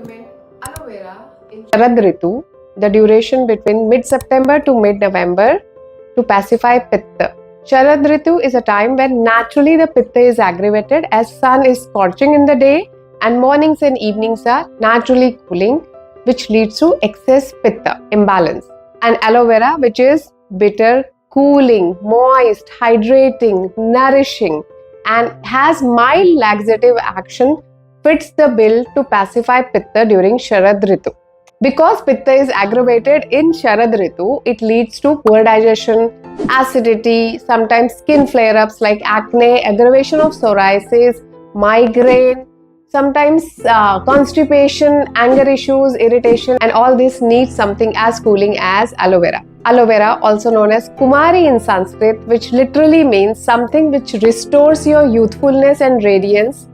implement aloe vera in Sharad Ritu, the duration between mid-September to mid-November, to pacify Pitta. Sharad Ritu is a time when naturally the Pitta is aggravated as sun is scorching in the day and mornings and evenings are naturally cooling, which leads to excess Pitta imbalance. And aloe vera, which is bitter, cooling, moist, hydrating, nourishing, and has mild laxative action, fits the bill to pacify Pitta during Sharad Ritu. Because Pitta is aggravated in Sharad Ritu, it leads to poor digestion, acidity, sometimes skin flare-ups like acne, aggravation of psoriasis, migraine, sometimes constipation, anger issues, irritation, and all this needs something as cooling as aloe vera. Aloe vera, also known as Kumari in Sanskrit, which literally means something which restores your youthfulness and radiance,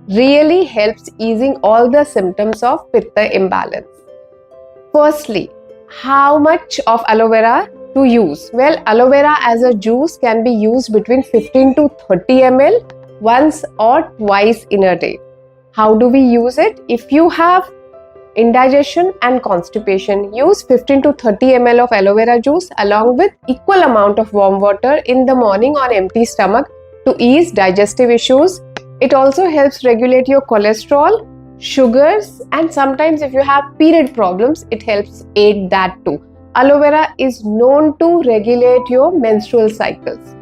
really helps easing all the symptoms of Pitta imbalance. Firstly, how much of aloe vera to use? Well, aloe vera as a juice can be used between 15 to 30 ml once or twice in a day. How do we use it? If you have indigestion and constipation, use 15 to 30 ml of aloe vera juice along with equal amount of warm water in the morning on empty stomach to ease digestive issues. It also helps regulate your cholesterol, sugars, and sometimes if you have period problems, it helps aid that too. Aloe vera is known to regulate your menstrual cycles.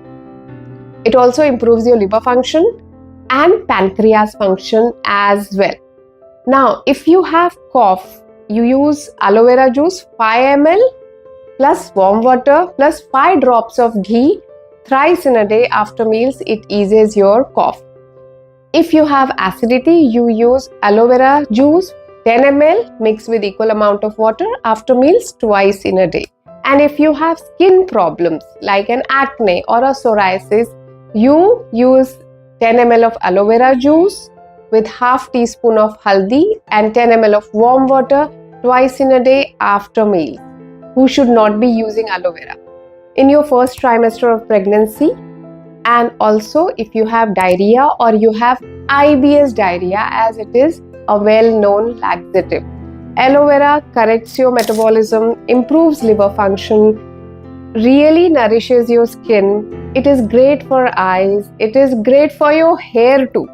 It also improves your liver function and pancreas function as well. Now, if you have cough, you use aloe vera juice 5 ml plus warm water plus 5 drops of ghee thrice in a day after meals. It eases your cough. If you have acidity, you use aloe vera juice 10 ml mixed with equal amount of water after meals twice in a day. And if you have skin problems like an acne or a psoriasis, you use 10 ml of aloe vera juice with half teaspoon of haldi and 10 ml of warm water twice in a day after meals. Who should not be using aloe vera? In your first trimester of pregnancy, and also if you have diarrhea or you have IBS diarrhea, as it is a well-known laxative. Aloe vera corrects your metabolism, improves liver function, really nourishes your skin. It is great for eyes. It is great for your hair too.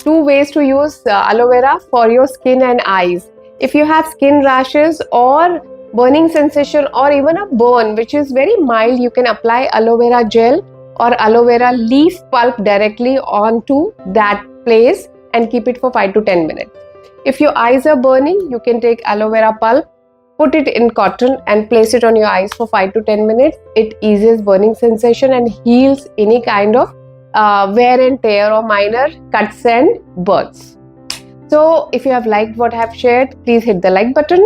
2 ways to use aloe vera for your skin and eyes. If you have skin rashes or burning sensation or even a burn which is very mild, you can apply aloe vera gel or aloe vera leaf pulp directly onto that place and keep it for 5 to 10 minutes. If your eyes are burning, you can take aloe vera pulp, put it in cotton and place it on your eyes for 5 to 10 minutes. It eases burning sensation and heals any kind of wear and tear or minor cuts and burns. So if you have liked what I have shared, please hit the like button,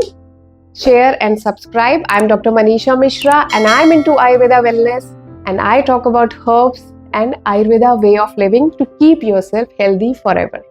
share and subscribe. I am Dr. Manisha Mishra and I am into Ayurveda wellness, and I talk about herbs and Ayurveda way of living to keep yourself healthy forever.